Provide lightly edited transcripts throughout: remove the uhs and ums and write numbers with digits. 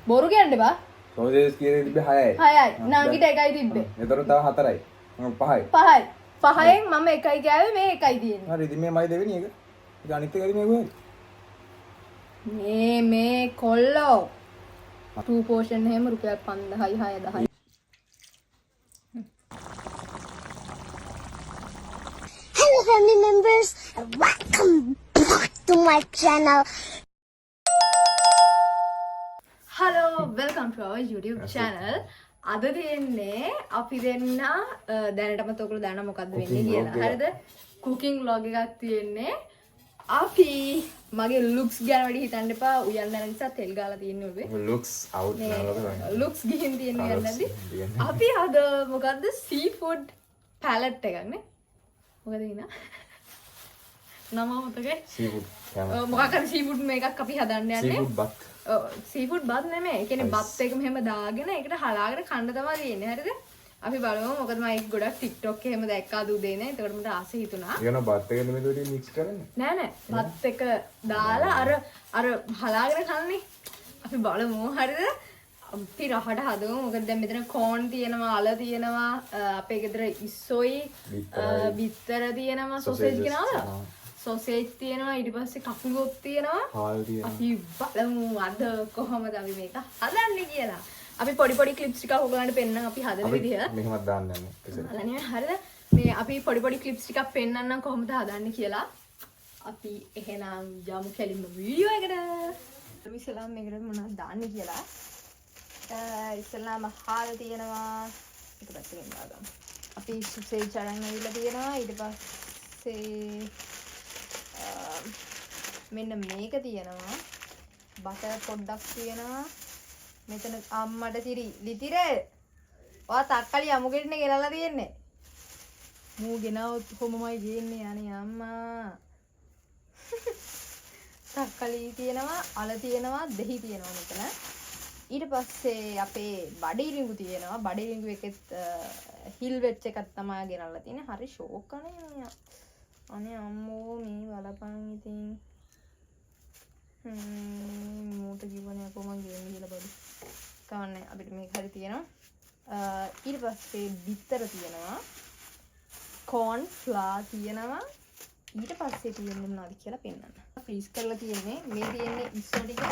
බොරු කියන්නේ බා. සෝසේස් කියන්නේ තිබ්බේ 6යි. 6යි. නාගිට 1යි තිබ්බේ. එතකොට තව 4යි. 5යි. 5යි. 5න් මම 1යි ගෑවේ මේ 1යි තියෙන්නේ. හරි ඉතින් මේ මයි දෙවෙනි එක. ඒක අනිත් එකයි මේ කොහෙද? මේ කොල්ලෝ 2 පෝෂන් එහෙම රුපියල් 5000යි 6000යි. Hello family members, welcome back to my channel. Hello, welcome to our YouTube channel. අද තියෙන්නේ අපි දෙන්න දැනටමත් ඔයගොල්ලෝ දන්නා මොකද්ද වෙන්නේ කියලා. හරිද? cooking vlog එකක් තියෙන්නේ. අපි මගේ looks ගැන වැඩි හිතන්න එපා. උයන් යන නිසා තෙල් ගාලා තියෙන්නේ ඔබේ. looks out නේද? looks ගිහින් තියෙන්නේ නැද්ද? අපි අද මොකද්ද seafood palette එකක් නේ. මොකද ඉන්න? නම මතකයි? seafood. මොකක් හරි seafood මේකක් අපි හදන්න යන්නේ. seafood බත්. සීෆුඩ් බත් නෙමෙයි. ඒ කියන්නේ බත් එක මෙහෙම දාගෙන ඒකට හලාගෙන කන්න තමයි තියෙන්නේ. හරිද? අපි බලමු. මොකද මම ඒක ගොඩක් TikTok එකේ හැම දැක්කා දුදේ නේ. ඒකට මට ආස හිතුණා. ඒක නෝ බත් එක නෙමෙයි දෙවියන් මික්ස් කරන්නේ. නෑ. බත් එක දාලා අර හලාගෙන කන්නේ. අපි බලමු. හරිද? අපි රහට හදමු. මොකද දැන් මෙතන කෝන් තියෙනවා, අල තියෙනවා, අපේ ගෙදර ඉස්සොයි, බිත්තර තියෙනවා, සොසේජ් ගෙනාවා. සොසේජ් තියෙනවා, ඊට පස්සේ කකුලුත් තියෙනවා. හාල් තියෙනවා. අපි බලමු අද කොහොමද අපි මේක හදන්නේ කියලා. අපි පොඩි ක්ලිප්ස් ටිකක් ඔයගලන්ට පෙන්නන්න අපි හදන විදිහ. මෙහෙමත් දාන්න යන්නේ. බලන්න හරිද? මේ අපි පොඩි ක්ලිප්ස් ටිකක් පෙන්නන්නම් කොහොමද හදන්නේ කියලා. අපි එහෙනම් යමු කෙලින්ම වීඩියෝ එකට. අපි ඉස්සෙල්ලාම මේකට මොනවද දාන්නේ කියලා. ඉස්සෙල්ලාම හාල් තියෙනවා. එක පැත්තකින් දාගමු. අපි සොසේජ් අරන් ඇවිල්ලා තියෙනවා. ඊට පස්සේ මෙන්න මේක තියෙනවා. බටර් පොඩ්ඩක් තියෙනවා. මෙතන අම්මට ලිතිර ඔයා තක්කලි අමුගෙටනේ ගෙනල්ලා තියෙන්නේ. මූ ගෙනවොත් කොහොමමයි ගේන්නේ අනේ අම්මා. තක්කලි තියෙනවා, අල තියෙනවා, දෙහි තියෙනවා මෙතන. ඊට පස්සේ අපේ බඩිරිඟු තියෙනවා. බඩිරිඟු එකෙත් හිල් වෙච්ච එකක් තමයි ගෙනල්ලා තියෙන්නේ. හරි ෂෝක් අනේ. අනේ අම්මෝ මේ බලපන් ඉතින් මූට කිව්වනේ කොහොමද ගේන්නේ කියලා බලන්න. කවන්නේ අපිට මේක හරි තියෙනවා. ඊට පස්සේ බිත්තර තියෙනවා. කෝන් ෆ්ලා තියෙනවා. ඊට පස්සේ තියෙන්නේ මොනවද කියලා පෙන්නන්න. ෆ්‍රීස් කරලා තියෙන්නේ මේ තියෙන්නේ ඉස්සෝ ටික.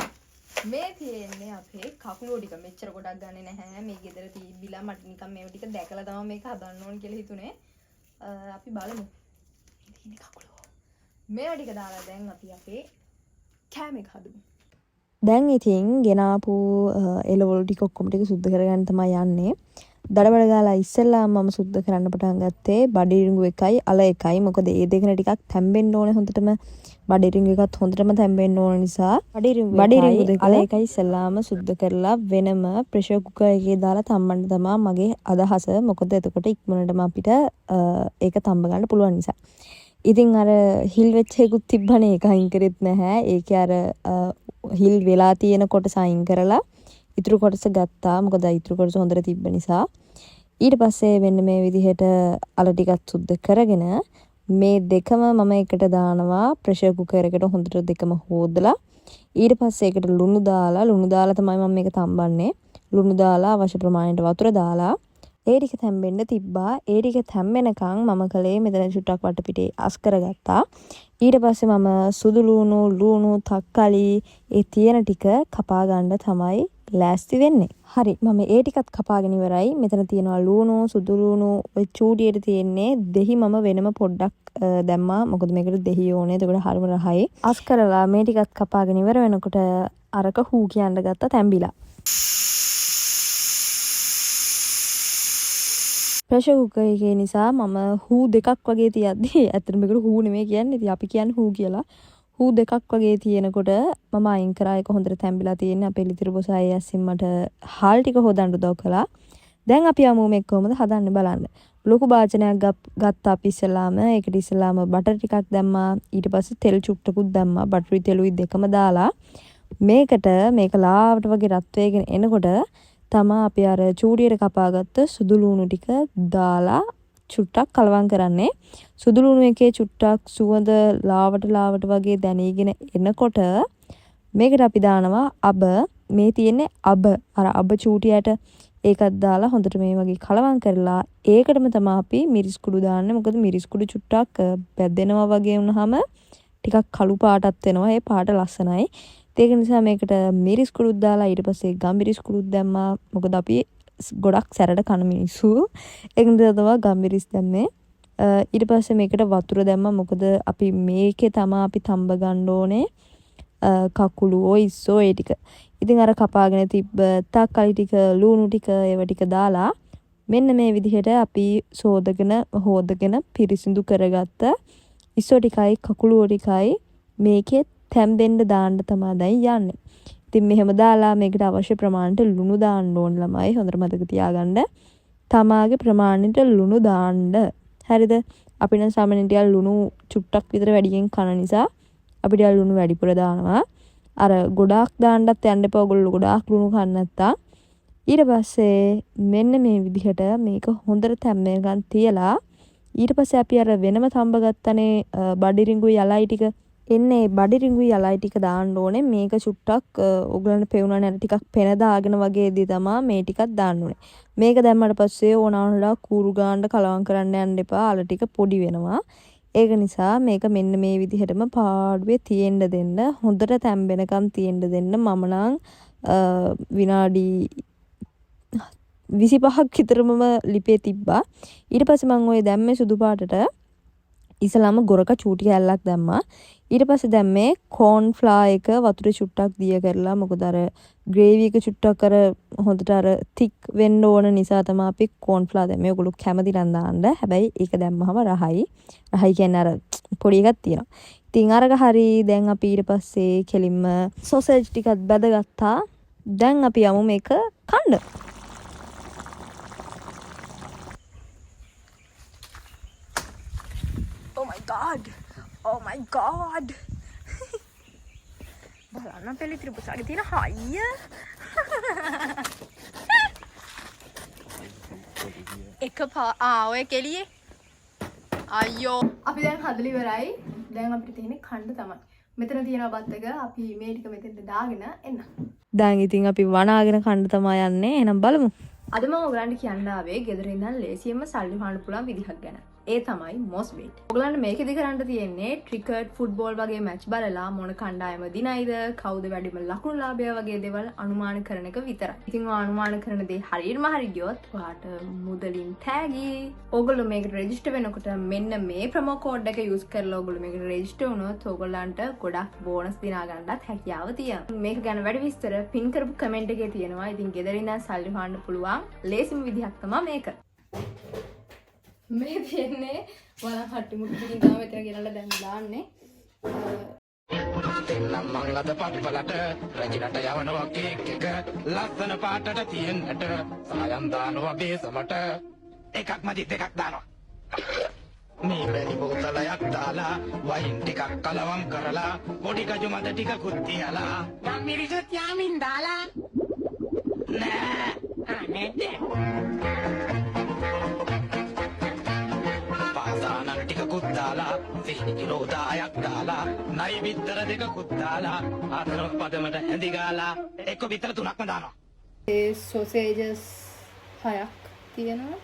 මේ තියෙන්නේ අපේ කකුලෝ ටික. මෙච්චර ගොඩක් ගන්නෙ නැහැ. මේ ගෙදර තිබිලා මට නිකන් මේව ටික දැකලා තමයි මේක හදන්න ඕන කියලා හිතුනේ. අපි බලමු. මේවා ටික දාලා දැන් අපි අපේ කෑම එක හදමු. දැන් ඉතින් ගෙනාපු එළවලු ටික ඔක්කොම ටික සුද්ධ කරගන්න තමයි යන්නේ. දඩබඩ ගාලා ඉස්සෙල්ලාම මම සුද්ධ කරන්න පටන් ගත්තේ බඩිරිඟු එකයි අල එකයි. මොකද මේ දෙකන ටිකක් තැම්බෙන්න ඕනේ හොඳටම. බඩිරිඟු එකත් හොඳටම තැම්බෙන්න ඕන නිසා බඩිරිඟු දෙක අල එකයි ඉස්සෙල්ලාම සුද්ධ කරලා වෙනම ප්‍රෙෂර් කුකර් එකේ දාලා තම්බන්න තමයි මගේ අදහස. මොකද එතකොට ඉක්මනටම අපිට ඒක තම්බ ගන්න පුළුවන් නිසා. ඉතින් අර හිල් වෙච්ච එකකුත් තිබ්බනේ ඒක අයින් කරෙත් නැහැ. ඒකේ අර හිල් වෙලා තියෙන කොටස අයින් කරලා ඉතුරු කොටස ගත්තා. මොකද ඉතුරු කොටස හොඳට තිබ්බ නිසා. ඊට පස්සේ වෙන්න මේ විදිහට අල ටිකක් සුද්ධ කරගෙන මේ දෙකම මම එකට දානවා ප්‍රෙෂර් කුකර් එකට හොඳට දෙකම හොදලා. ඊට පස්සේ ඒකට ලුණු දාලා තමයි මම මේක තම්බන්නේ. ලුණු දාලා අවශ්‍ය ප්‍රමාණයට වතුර දාලා ඒ ටික තැම්බෙන්න තිබ්බා. ඒ ටික තැම්බෙනකන් මම කලේ මෙතන චුට්ටක් වටපිටේ අස් කරගත්තා. ඊට පස්සේ මම සුදු ලුණු තක්කාලි ඒ තියෙන ටික කපා ගන්න තමයි ලෑස්ති වෙන්නේ. හරි මම ඒ ටිකත් කපාගෙන ඉවරයි. මෙතන තියෙනවා ලුණු සුදු ලුණු ඔය චූටියට තියෙන්නේ දෙහි මම වෙනම පොඩ්ඩක් දැම්මා. මොකද මේකට දෙහි ඕනේ. එතකොට හරිම රහයි. අස් කරලා මේ ටිකත් කපාගෙන ඉවර වෙනකොට අරක හූ කියන්න ගත්තා තැම්බිලා. ප්‍රෙෂර් කුකර් එකේ නිසා මම හූ දෙකක් වගේ තියද්දි ඇත්තට මේකට හූ නෙමෙයි කියන්නේ. ඉතින් අපි කියන්නේ හූ කියලා. හූ දෙකක් වගේ තියෙනකොට මම අයින් කරා ඒක හොඳට තැම්බිලා තියෙන්නේ. අපේ ලිතිර බොසයි ඇස්සින් මට හාල් ටික හොදන්න උදව් කළා. දැන් අපි යමු මේක කොහොමද හදන්නේ බලන්න. ලොකු භාජනයක් ගත්තා අපි ඉස්සලාම. ඒකට ඉස්සලාම බටර් ටිකක් දැම්මා. ඊට පස්සේ තෙල් චුට්ටකුත් දැම්මා. බටරුයි තෙලුයි දෙකම දාලා මේක ලාවට වගේ රත් වෙගෙන එනකොට තමා අපි අර චූඩියට කපාගත්ත සුදු ලුණු ටික දාලා චුට්ටක් කලවම් කරන්නේ. සුදු ලුණු එකේ චුට්ටක් සුවඳ ලාවට වගේ දැනීගෙන එනකොට මේකට අපි දානවා අබ. මේ තියෙන්නේ අබ චූටියට ඒකත් දාලා හොඳට මේ වගේ කලවම් කරලා ඒකටම තමයි අපි මිරිස් කුඩු දාන්නේ. මොකද මිරිස් කුඩු චුට්ටක් බැදෙනවා වගේ වුණාම ටිකක් කළු පාටක් වෙනවා. ඒ පාට ලස්සනයි. ඒක නිසා මේකට මිරිස් කුඩුත් දාලා ඊට පස්සේ ගම්මිරිස් කුඩුත් දැම්මා. මොකද අපි ගොඩක් සැරට කන මිනිස්සු. ඒක නිසා තමයි ගම්මිරිස් දැම්මේ. ඊට පස්සේ මේකට වතුර දැම්මා. මොකද අපි මේකේ තමයි අපි තඹ ගන්න ඕනේ. කකුළු ඔයිස්සෝ ඒ ටික. ඉතින් අර කපාගෙන තිබ්බ තක්කලි ටික ලුණු ටික ඒව ටික දාලා මෙන්න මේ විදිහට අපි හොදගෙන පිරිසිදු කරගත්ත ඉස්සෝ ටිකයි කකුළු ටිකයි මේකේ තැම්බෙන්න දාන්න තමයි දැන් යන්නේ. ඉතින් මෙහෙම දාලා මේකට අවශ්‍ය ප්‍රමාණයට ලුණු දාන්න ඕන ළමයි. හොඳට මතක තියාගන්න. තමාගේ ප්‍රමාණයට ලුණු දාන්න. හරිද? අපි නම් සාමාන්‍යයෙන් ටිකක් ලුණු චුට්ටක් විතර වැඩියෙන් කන නිසා අපිට ලුණු වැඩිපුර දානවා. අර ගොඩාක් දාන්නත් යන්න එපා. ඔයගොල්ලෝ ගොඩාක් ලුණු කන්න නැත්තා. ඊට පස්සේ මෙන්න මේ විදිහට මේක හොඳට තැම්බෙනකන් තියලා ඊට පස්සේ අපි අර වෙනම තඹ ගත්තනේ බඩිරිඟුයි යලයි ටික එන්නේ බඩිරිඟුයි යලයි ටික දාන්න ඕනේ. මේක චුට්ටක් ඔයගලන්ට පෙවුනනේ අර ටිකක් පෙන දාගෙන වගේදී තමයි මේ ටිකක් දාන්න ඕනේ. මේක දැම්මට පස්සේ ඕනවලලා කූරු ගාන්න කලවම් කරන්න යන්න එපා. අල ටික පොඩි වෙනවා. ඒක නිසා මේක මෙන්න මේ විදිහටම පාඩුවේ තියෙන්න දෙන්න. හොඳට තැම්බෙනකම් තියෙන්න දෙන්න. මම නම් විනාඩි 25ක් විතරම ලිපේ තිබ්බා. ඊට පස්සේ මම ওই දැම්මේ සුදු පාටට ඉස්සලාම ගොරක චූටි කැල්ලක් දැම්මා. ඊට පස්සේ දැම්මේ කෝන් ෆ්ලා එක වතුර චුට්ටක් දිය කරලා. මොකද අර ග්‍රේවි එක චුට්ටක් අර හොඳට අර තික් වෙන්න ඕන නිසා තමයි අපි කෝන් ෆ්ලා දැම්මේ. ඔයගොල්ලෝ කැමති නම් දාන්න. හැබැයි ඒක දැම්මම රහයි. රහයි කියන්නේ අර පොඩි එකක් තියෙනවා. ඉතින් අරක හරි දැන් අපි ඊට පස්සේ කෙලින්ම සොසේජ් ටිකක් බැදගත්තා. දැන් අපි යමු මේක කන්න. Oh my god. බලන්න පෙලිත්‍රි පුසාගේ තියෙන හයිය. ඔය කෙලියේ. අයියෝ. අපි දැන් හදලා ඉවරයි. දැන් අපිට තියෙන්නේ කන්න තමයි. මෙතන තියෙන බත් එක අපි මේ ටික මෙතෙන්ට දාගෙන එන්න. දැන් ඉතින් අපි වනාගෙන කන්න තමයි යන්නේ. එහෙනම් බලමු. අද මම ඔයගලන්ට කියන්න ආවේ ගෙදර ඉඳන් ලේසියෙන්ම සල්ලි හොයන්න පුළුවන් විදිහක් ගැන. ඒ තමයි මොස්බෙට්. ඔයගලන්ට මේකෙදි කරන්න තියෙන්නේ ක්‍රිකට්, ෆුට්බෝල් වගේ මැච් බලලා මොන කණ්ඩායම දිනයිද, කවුද වැඩිම ලකුණු ලාභය වගේ දේවල් අනුමාන කරන එක විතරයි. ඉතින් ඔය අනුමාන කරන දේ හරියටම හරි ගියොත් ඔයාට මුදලින් තෑගි. ඔයගොල්ලෝ මේකට රෙජිස්ටර් වෙනකොට මෙන්න මේ ප්‍රොමෝ කෝඩ් එක යූස් කරලා ඔයගොල්ලෝ මේකට රෙජිස්ටර් වුණොත් ඔයගොල්ලන්ට ගොඩක් බෝනස් දිනා ගන්නත් හැකියාව තියෙනවා. මේක ගැන වැඩි විස්තර පින් කරපු කමෙන්ට් එකේ තියෙනවා. ඉතින් ගෙදර ඉඳන් සල්ලි හොයන්න පුළුවන් ලේසිම විදිහක් තමයි මේක. මේ තියෙන්නේ වලන් හට්ටි මුට්ටි ටිකක් ගාව මෙතන ගෙනල්ලා දැන් දාන්නේ. දෙන්නම් මං අද පප්පලට රජිනට යවනවා කේක් එක ලස්සන පාටට තියෙන්නට සායම් දානවා බේසමට එකක් මදි දෙකක් දානවා මේ බැලි බෝතලයක් දාලා වයින් ටිකක් කලවම් කරලා පොඩි කජු මද ටිකකුත් තියලා මං මිරිසුත් යාමින් දාලා නෑ නේද පාසානන් ටිකකුත් දාලා සිහිනි කිලෝ 10ක් දාලා නයි විතර දෙකකුත් දාලා අතර පදමට ඇඳි ගාලා එක විතර තුනක්ම දානවා. ඒ සොසේජස් 6ක් තියෙනවා.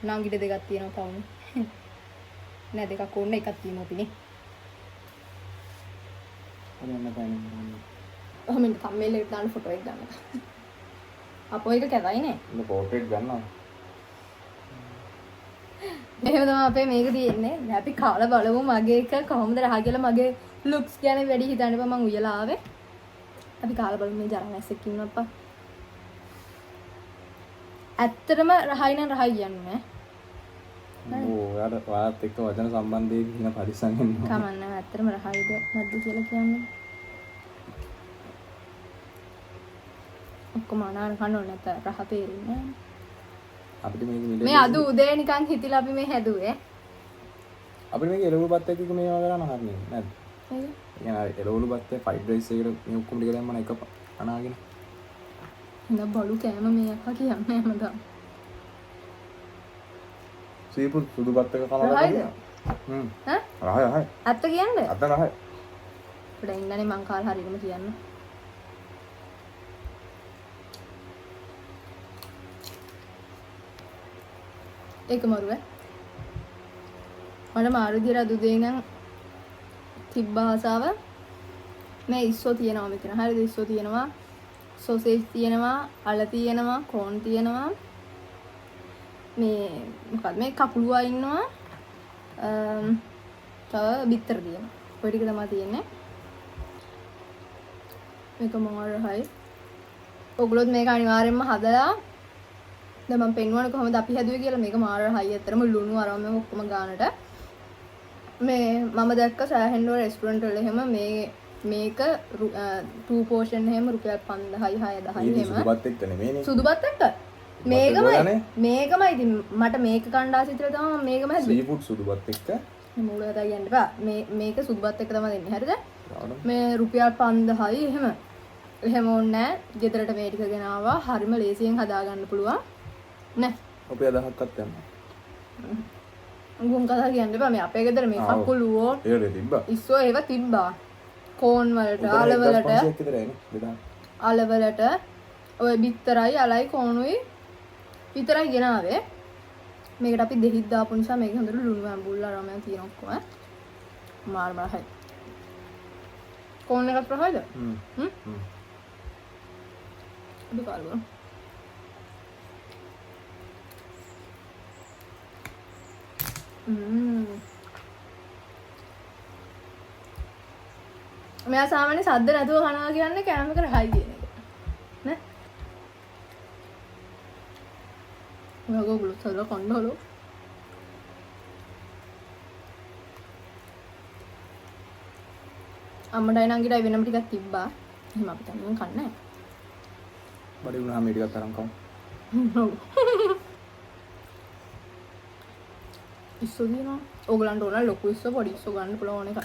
නංගිට දෙකක් තියෙනවා තවම. නෑ දෙකක් ඕන එකක් තියෙනවා පිනේ. මම තම්මේල් එකට දාන්න ෆොටෝ එක ගන්න. අපෝ එක කැතයි නේ. ඉන්න ෆොටෝ එක ගන්නවා. මෙහෙම තමයි අපේ මේක තියෙන්නේ. දැන් අපි කාලා බලමු මගේ එක කොහොමද රහ කියලා. මගේ ලුක්ස් ගැන වැඩි හිතන්න එපා. මං උයලා ආවේ. අපි කාලා බලමු මේ ජරා නැස්සෙක් ඉන්නවා අප්පා. ඇත්තටම රහයි නම් රහයි කියන්නේ නෑ. ඔයාලත් එක්ක වචන සම්බන්ධයෙන් කියන පරිස්සම් වෙන්න. කමන්න ඇත්තටම රහයිද නැද්ද කියලා කියන්නේ. ඔක්කොම අනාර කන්න ඕනේ නැත්නම් රහ තේරෙන්නේ නෑ. අපිට මේ අද උදේ නිකන් හිතිලා අපි මේ හැදුවේ. අපිට මේක එළවලු බත් එක්ක මේවා කරන්න හරිනේ නැද්ද? ඒ කියන්නේ එළවලු බත් එක ෆ්‍රයිඩ් රයිස් එකට මේ ඔක්කොම ටික දැම්මම එක අනාගෙන. ඉතින් බලු කෑම මේ අක්කා කියන්නේ හැමදාම. සීපුත් සුදු බත් එක කනවා රහයිද? රහයි රහයි. ඇත්ත කියන්නේ? අත රහයි. අපිට ඉන්නනේ මං කාල හරියටම කියන්න. ඒක මරුව මට මාරු විදියට අද උදේ ඉඳන් තිබ්බ ආසාව මේ ඉස්සෝ තියෙනවා මෙතන හරිද ඉස්සෝ තියෙනවා සොසේජ් තියෙනවා අල තියෙනවා කෝන් තියෙනවා මේ මොකක්ද මේ කකුලුවා ඉන්නවා තව බිත්තර තියෙනවා ඔය ටික තමයි තියෙන්නේ මේක මොනවාරයි ඔගොල්ලොත් මේක අනිවාර්යෙන්ම හදලා දැන් මම පෙන්වන්නේ කොහොමද අපි හැදුවේ කියලා මේක මාරහයි ඇත්තටම ලුණු අරම ඔක්කොම ගානට මේ මම දැක්ක සෑහෙන්ඩෝ රෙස්ටුරන්ට් වල එහෙම මේක 2 පෝෂන් එහෙම රුපියල් 5000යි 6000යි එහෙම සුදුබත් එක්ක නෙමෙයිනේ සුදුබත් එක්ක මේකමයි ඉතින් මට මේක කණ්ඩාසිතර තමයි මම මේකම හැදුවේ සී ෆුඩ් සුදුබත් එක්ක මූල කතා කියන්න බෑ මේක සුදුබත් එක්ක තමයි දෙන්නේ හරිද මේ රුපියල් 5000යි එහෙම ඕනේ නැහැ ගෙදරට මේ ටික ගෙනාවා හරිම ලේසියෙන් හදා ගන්න පුළුවන් නෑ අපි 1000ක්වත් යනවා උගුම් කතා කියන්න එපා මේ අපේ ගෙදර මේ කකුලුවෝ ඒකට තිබ්බා ඉස්සෝ ඒව තිබ්බා කෝන් වලට අල වලට ඔය බිත්තරයි අලයි කෝනුයි විතරයි ගෙනාවේ මේකට අපි දෙහිත් දාපු නිසා මේක හොඳට ලුණු ඇඹුල් අරම තියෙන ඔක්කොම මාර මාරයි කෝන් එකක් ප්‍රහයිද අපි කාලුවා මෙයා සාමාන්‍ය සද්ද නැතුව කනවා කියන්නේ කෑම එක රහයි කියන එක නේ මගෝ ගලුත් හදලා කන්නවලු අම්මටයි නංගිටයි වෙනම ටිකක් තිබ්බා එහෙම අපි තනියෙන් කන්නේ නැහැ බඩේ වුණාම මේ ටිකක් තරම් කමු ඉස්සෝ දිනවා ඕගලන්ට ඕන ලොකු ඉස්සෝ පොඩි ඉස්සෝ ගන්න පුළුවන් එක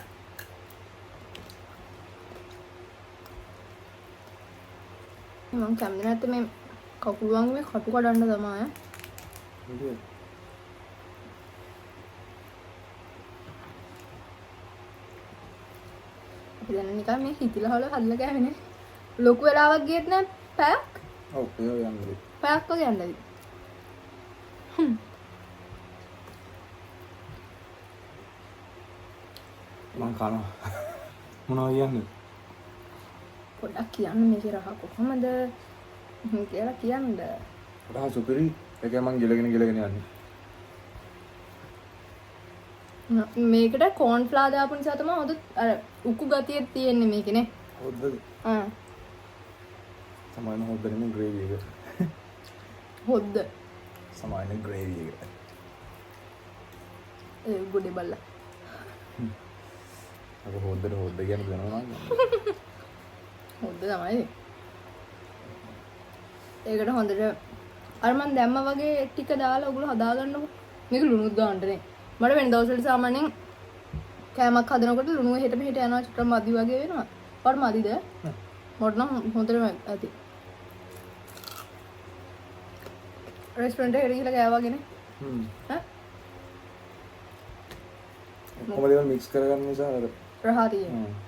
මම කැමති නැත්නම් මේ කකුලුවන්ගේ මේ කටු කඩන්න තමයි අපි දැන් නිකන් මේ හිතිලා හොල හදලා ගෑවෙන්නේ ලොකු වෙලාවක් ගියෙත් නෑ පැයක් ඔව් ඒ යන්නේ පැයක් වගේ යන්නයි මං කනවා මොනවා කියන්නේ පොඩ්ඩක් කියන්න මේකේ රහ කොහොමද කියලා කියන්න රහ සුපිරි ඒක මං ගිලගෙන යන්නේ මේකට කෝන් ෆ්ලා දාපු නිසා තමයි හොඳ අර උකු ගතිය තියෙන්නේ මේකනේ හොද්දද ආ සමාන හොද්දනේ ග්‍රේවි එක හොද්ද සමාන ග්‍රේවි එක ඒ ගොඩේ බල්ලා අර හොද්ද කියන්නේ දනවා නේද හොද්ද තමයි ඒකට හොඳට අර මන් දැම්ම වගේ ටික දාලා ඔගොල්ලෝ හදාගන්නකො මේක ලුණුත් ගන්නනේ මට වෙන දවස්වල සාමාන්‍යයෙන් කෑමක් හදනකොට ලුණුව හෙට මෙහෙට යනවා චුට්ටක් මදි වගේ වෙනවා ඔයාට මදිද මට නම් හොඳටම ඇති රෙස්ටුරන්ට් එකට ගිහලා කෑවාගෙන ඈ කොහොමද ඒක මික්ස් කරගන්න නිසා අර රහා තියෙනවා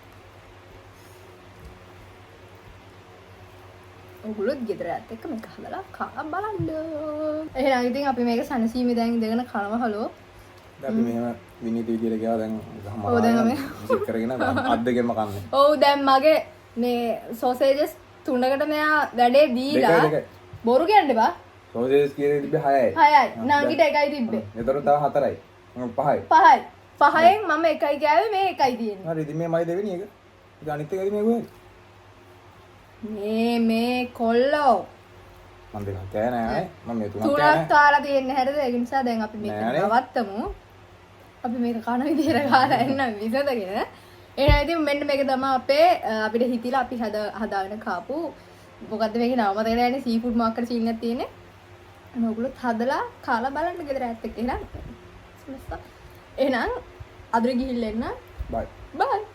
ඔගොල්ලොත් ගෙදර ඇත් එක්ක මේක හදලා කාලා බලන්න එහෙනම් ඉතින් අපි මේක සනසීමේ දැන් ඉඳගෙන කනවා හලෝ අපි මෙහෙම විනීත විදියට ගියා දැන් ඔව් දැන් අපි මික්ස් කරගෙන අත් දෙකෙන්ම කන්නේ ඔව් දැන් මගේ මේ සෝසේජස් 3කට මෙයා වැඩේ දීලා බොරු කියන්න එපා සෝසේජස් කියන්නේ තිබ්බේ 6යි 6යි නංගිට 1යි තිබ්බේ ඒතර තව 4යි 5යි 5න් මම 1යි ගෑවේ මේ 1යි තියෙන්නේ හරි ඉතින් මේ මයි දෙවෙනි එක ඉතින් අනිත් එකයි මේ කොහෙද මේ කොල්ලෝ මම දෙකක් කෑ නෑ මම මේ තුනක් තුනක් කාලා තියෙන්නේ හැරද ඒක නිසා දැන් අපි මේක නවත්තමු අපි මේක කන විදියට කාලා එන්න විසඳගෙන එහෙනම් ඉතින් මෙන්න මේක තමයි අපිට හිතිලා අපි හදාගෙන කාපු මොකද්ද මේකේ නම මතක නැහැ සී ෆුඩ් මාකර් සීන් එකක් තියෙන්නේ ඔයගොල්ලෝ හදලා කාලා බලන්න ගෙදර ඇත්ත එක්ක එහෙනම් අදට ගිහිල්ලා එන්න බයි බයි